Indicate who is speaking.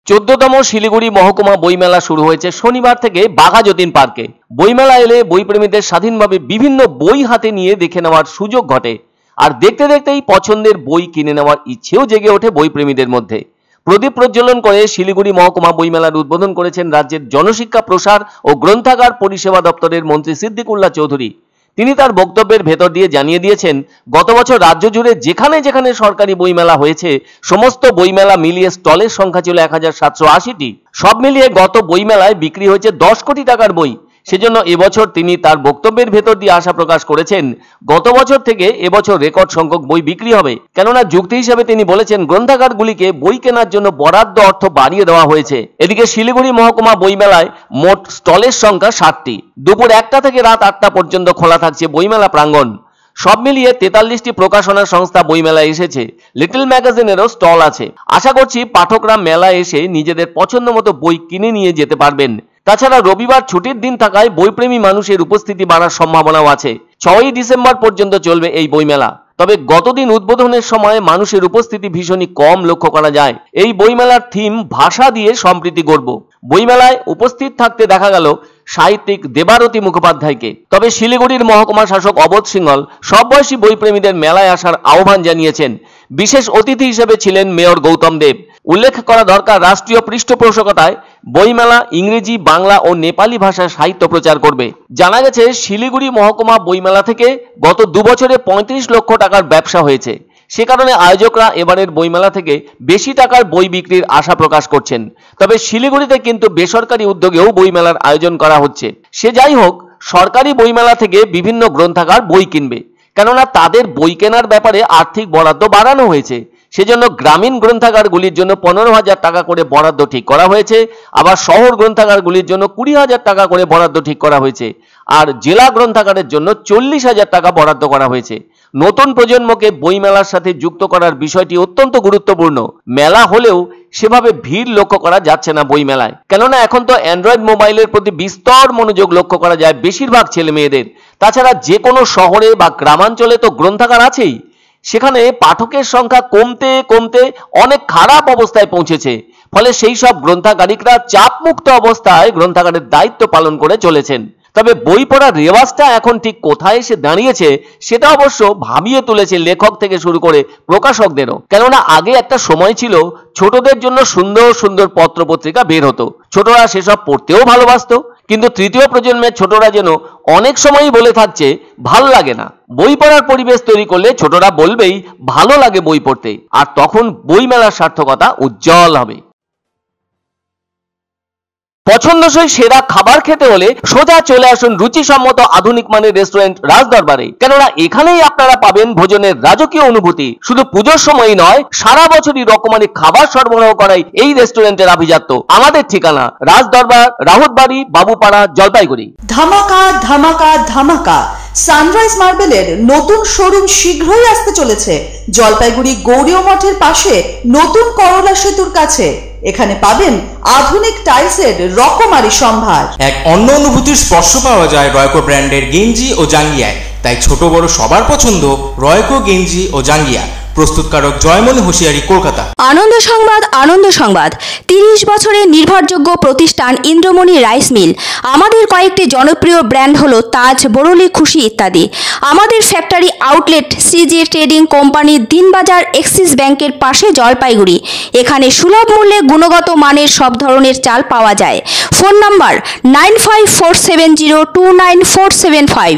Speaker 1: 14তম শিলিগুড়ি মহকুমা বইমেলা শুরু হয়েছে শনিবার থেকে বাঘা যতীন পার্কে। বইমেলা এলে বইপ্রেমীদের স্বাধীনভাবে বিভিন্ন বই হাতে নিয়ে দেখে নেওয়ার সুযোগ ঘটে, আর দেখতে দেখতেই পছন্দের বই কিনে নেওয়ার ইচ্ছেও জেগে ওঠে বইপ্রেমীদের মধ্যে। প্রদীপ প্রজ্বলন করে শিলিগুড়ি মহকুমা বইমেলার উদ্বোধন করেছেন রাজ্যের জনশিক্ষা প্রসার ও গ্রন্থাগার পরিষেবা দপ্তরের মন্ত্রী সিদ্দিকুল্লাহ চৌধুরী। তিনি তার বক্তব্যের ভেতর দিয়ে জানিয়ে দিয়েছেন, গত বছর রাজ্য জুড়ে যেখানে যেখানে সরকারি বইমেলা হয়েছে সমস্ত বইমেলা মিলিয়ে স্টলের সংখ্যা ছিল 1780টি। সব মিলিয়ে গত বইমেলায় বিক্রি হয়েছে 10 কোটি টাকার বই। সেজন্য এবছর তিনি তার বক্তব্যের ভেতর দিয়ে আশা প্রকাশ করেছেন, গত বছর থেকে এবছর রেকর্ড সংখ্যক বই বিক্রি হবে। কেননা যুক্তি হিসেবে তিনি বলেছেন, গ্রন্থাগারগুলিকে বই কেনার জন্য বরাদ্দ অর্থ বাড়িয়ে দেওয়া হয়েছে। এদিকে শিলিগুড়ি মহকুমা বইমেলায় মোট স্টলের সংখ্যা 60টি। দুপুর 1টা থেকে রাত 8টা পর্যন্ত খোলা থাকছে বইমেলা প্রাঙ্গণ। সব মিলিয়ে 43টি প্রকাশনা সংস্থা বইমেলায় এসেছে। লিটল ম্যাগাজিনেরও স্টল আছে। আশা করছি পাঠকরা মেলায় এসে নিজেদের পছন্দ মতো বই কিনে নিয়ে যেতে পারবেন। তাছাড়া রবিবার ছুটির দিন থাকায় বইপ্রেমী মানুষের উপস্থিতি বাড়ার সম্ভাবনাও আছে। 6ই ডিসেম্বর পর্যন্ত চলবে এই বইমেলা। তবে গতদিন উদ্বোধনের সময় মানুষের উপস্থিতি ভীষণই কম লক্ষ্য করা যায়। এই বইমেলার থিম ভাষা দিয়ে সম্প্রীতি গড়ব। বইমেলায় উপস্থিত থাকতে দেখা গেল সাহিত্যিক দেবারতী মুখোপাধ্যায়কে। তবে শিলিগুড়ির মহকুমা শাসক অবোধ সিংহল সব বয়সী বইপ্রেমীদের মেলায় আসার আহ্বান জানিয়েছেন। বিশেষ অতিথি হিসেবে ছিলেন মেয়র গৌতম দেব। উল্লেখ করা দরকার, রাষ্ট্রীয় পৃষ্ঠপোষকতায় বইমেলা ইংরেজি, বাংলা ও নেপালি ভাষায় সাহিত্য প্রচার করবে। জানা গেছে, শিলিগুড়ি মহকুমা বইমেলা থেকে গত 2 বছরে 35 লক্ষ টাকার ব্যবসা হয়েছে। সে কারণে আয়োজকরা এবারের বইমেলা থেকে বেশি টাকার বই বিক্রির আশা প্রকাশ করছেন। তবে শিলিগুড়িতে কিন্তু বেসরকারি উদ্যোগেও বইমেলার আয়োজন করা হচ্ছে। সে যাই হোক, সরকারি বইমেলা থেকে বিভিন্ন গ্রন্থাগার বই কিনবে, কেননা তাদের বই কেনার ব্যাপারে আর্থিক বরাদ্দ বাড়ানো হয়েছে। সেজন্য গ্রামীণ গ্রন্থাগারগুলির জন্য 15,000 টাকা করে বরাদ্দ ঠিক করা হয়েছে। আবার শহর গ্রন্থাগারগুলির জন্য 20,000 টাকা করে বরাদ্দ ঠিক করা হয়েছে। আর জেলা গ্রন্থাগারের জন্য 40,000 টাকা বরাদ্দ করা হয়েছে। নতুন প্রজন্মকে বইমেলার সাথে যুক্ত করার বিষয়টি অত্যন্ত গুরুত্বপূর্ণ। মেলা হলেও সেভাবে ভিড় লক্ষ্য করা যাচ্ছে না বইমেলায়, কেননা এখন তো অ্যান্ড্রয়েড মোবাইলের প্রতি বিস্তর মনোযোগ লক্ষ্য করা যায় বেশিরভাগ ছেলে মেয়েদের। তাছাড়া যে কোনো শহরে বা গ্রামাঞ্চলে তো গ্রন্থাগার আছেই। সেখানে পাঠকের সংখ্যা কমতে কমতে অনেক খারাপ অবস্থায় পৌঁছেছে। ফলে সেই সব গ্রন্থাগারিকরা চাপমুক্ত অবস্থায় গ্রন্থাগারের দায়িত্ব পালন করে চলেছেন। তবে বই পড়ার রেওয়াজটা এখন ঠিক কোথায় এসে দাঁড়িয়েছে সেটা অবশ্য ভাবিয়ে তুলেছে লেখক থেকে শুরু করে প্রকাশকদেরও। কেননা আগে একটা সময় ছিল ছোটদের জন্য সুন্দর সুন্দর পত্র পত্রিকা বের হতো, ছোটরা সেসব পড়তেও ভালোবাসতো। কিন্তু তৃতীয় প্রজন্মের ছোটরা যেন অনেক সময়ই বলে থাকছে ভাল লাগে না। বই পড়ার পরিবেশ তৈরি করলে ছোটরা বলবেই ভালো লাগে বই পড়তে, আর তখন বইমেলার সার্থকতা উজ্জ্বল হবে। পছন্দসই সেরা খাবার খেতে হলে সোজা চলে আসুন রুচিসম্মত আধুনিক মানের রেস্টুরেন্ট রাজদরবারে। কেননা এখানেই আপনারা পাবেন ভোজনের রাজকীয় অনুভূতি। শুধু পুজোর সময়ই নয়, সারা বছরই রকমারি খাবার সরবরাহ করাই এই রেস্টুরেন্টের আভিজাত্য। আমাদের ঠিকানা রাজদরবার, রাহুতবাড়ি, বাবুপাড়া, জলপাইগুড়ি।
Speaker 2: ধামাকা ধামাকা ধামাকা! সানরাইজ মার্বেলের নতুন শোরুম শীঘ্রই আসতে চলেছে জলপাইগুড়ি গৌরীয় মঠের পাশে নতুন করলা সেতুর কাছে। এখানে পাবেন আধুনিক টাইলসের রকমারি সম্ভার।
Speaker 3: এক অন্য অনুভূতির স্পর্শ পাওয়া যায় রয়কো ব্র্যান্ডের গেঞ্জি ও জাঙ্গিয়ায়। তাই ছোট বড় সবার পছন্দ রয়কো গেঞ্জি ও জাঙ্গিয়া। প্রস্তুতকারক জয়মনি হোশিয়ারি, কলকাতা।
Speaker 4: আনন্দ সংবাদ, আনন্দ সংবাদ। 30 বছরের নির্ভরযোগ্য প্রতিষ্ঠান ইন্দ্রমণি রাইস মিল। আমাদের কয়েকটি জনপ্রিয় ব্র্যান্ড হলো তাজ, বরলি, খুশি ইত্যাদি। আমাদের factory outlet CG trading company, Dinbazar, axis ব্যাংকের পাশে, জলপাইগুড়ি। এখানে সুলভ মূল্যে গুণগত মানের সব ধরনের চাল পাওয়া যায়। Phone number 9547029475।